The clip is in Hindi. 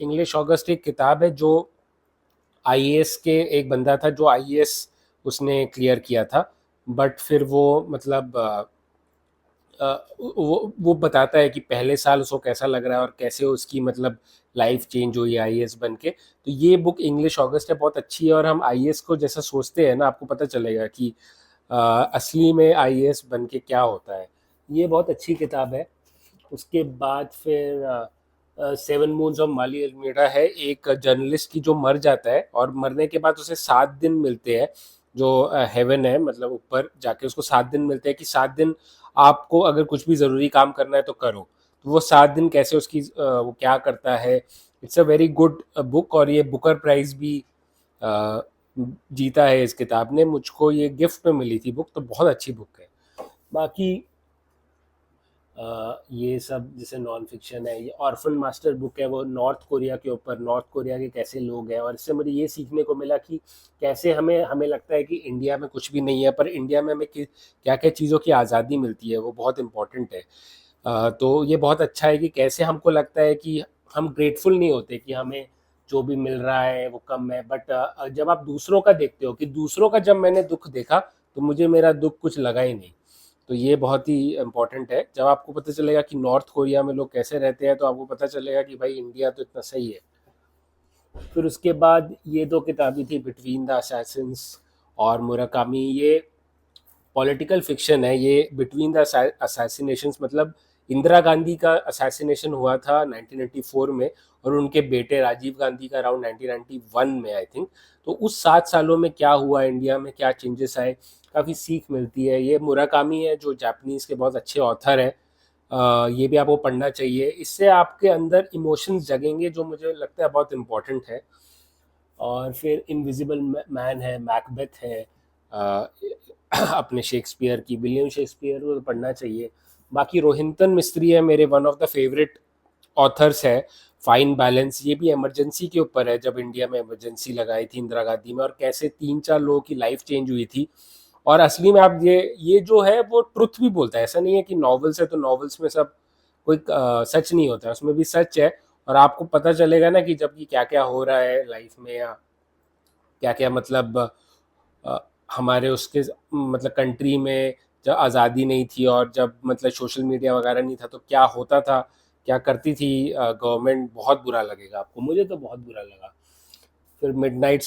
इंग्लिश ऑगस्ट एक किताब है जो आईएएस के एक बंदा था जो आईएएस उसने क्लियर किया था, बट फिर वो मतलब वो बताता है कि पहले साल उसको कैसा लग रहा है और कैसे उसकी मतलब लाइफ चेंज हुई आईएएस बन के। तो ये बुक इंग्लिश ऑगस्ट है, बहुत अच्छी है। और हम आईएएस को जैसा सोचते हैं ना, आपको पता चलेगा कि असली में आईएएस बन के क्या होता है। ये बहुत अच्छी किताब है। उसके बाद फिर seven moons of Mali Almeida है, एक जर्नलिस्ट की जो मर जाता है और मरने के बाद उसे 7 दिन मिलते हैं, जो हेवन है, मतलब ऊपर जाके उसको 7 दिन मिलते हैं कि 7 दिन आपको अगर कुछ भी ज़रूरी काम करना है तो करो। तो वो 7 दिन कैसे उसकी वो क्या करता है। It's a very good book, और ये बुकर प्राइज़ भी अ, जीता है इस किताब ने। मुझको ये गिफ्ट में मिली थी बुक, तो बहुत अच्छी बुक है। बाकी ये सब जैसे नॉन फिक्शन है, ये ऑर्फन मास्टर बुक है, वो नॉर्थ कोरिया के ऊपर, नॉर्थ कोरिया के कैसे लोग हैं। और इससे मुझे ये सीखने को मिला कि कैसे हमें हमें लगता है कि इंडिया में कुछ भी नहीं है, पर इंडिया में हमें क्या क्या चीज़ों की आज़ादी मिलती है, वो बहुत इंपॉर्टेंट है। तो ये बहुत अच्छा है कि कैसे हमको लगता है कि हम ग्रेटफुल नहीं होते कि हमें जो भी मिल रहा है वो कम है, बट जब आप दूसरों का देखते हो कि दूसरों का जब मैंने दुख देखा तो मुझे मेरा दुख कुछ लगा ही नहीं। तो ये बहुत ही इम्पोर्टेंट है। जब आपको पता चलेगा कि नॉर्थ कोरिया में लोग कैसे रहते हैं, तो आपको पता चलेगा कि भाई इंडिया तो इतना सही है। फिर उसके बाद ये दो किताबें थी, बिटवीन द असैसिन्स और मुराकामी। ये पॉलिटिकल फिक्शन है। ये बिटवीन द असैसिनेशंस मतलब इंदिरा गांधी का असैसिनेशन हुआ था 1984 में, और उनके बेटे राजीव गांधी का अराउंड 1991 में आई थिंक। तो उस 7 सालों में क्या हुआ इंडिया में, क्या चेंजेस आए, काफ़ी सीख मिलती है। ये मुराकामी है जो जापानीज़ के बहुत अच्छे ऑथर है। ये भी आपको पढ़ना चाहिए, इससे आपके अंदर इमोशंस जगेंगे, जो मुझे लगता है बहुत इम्पोर्टेंट है। और फिर इनविजिबल मैन है, मैकबेथ है, अ, अपने शेक्सपियर की, विलियम शेक्सपियर को तो पढ़ना चाहिए। बाकी रोहिंटन मिस्त्री है मेरे one of the favourite authors है। फाइन बैलेंस, ये भी इमरजेंसी के ऊपर है, जब इंडिया में इमरजेंसी लगाई थी इंदिरा गांधी में और कैसे 3-4 लोगों की लाइफ चेंज हुई थी। और असली में आप ये जो है वो ट्रुथ भी बोलता है। ऐसा नहीं है कि नॉवेल्स है तो नॉवेल्स में सब कोई सच नहीं होता है, उसमें भी सच है। और आपको पता चलेगा ना कि जब कि क्या क्या हो रहा है लाइफ में, या क्या क्या मतलब अ, हमारे उसके मतलब कंट्री में जब आज़ादी नहीं थी और जब मतलब सोशल मीडिया वगैरह नहीं था तो क्या होता था, क्या करती थी गवर्नमेंट। बहुत बुरा लगेगा आपको, मुझे तो बहुत बुरा लगा। फिर मिडनाइट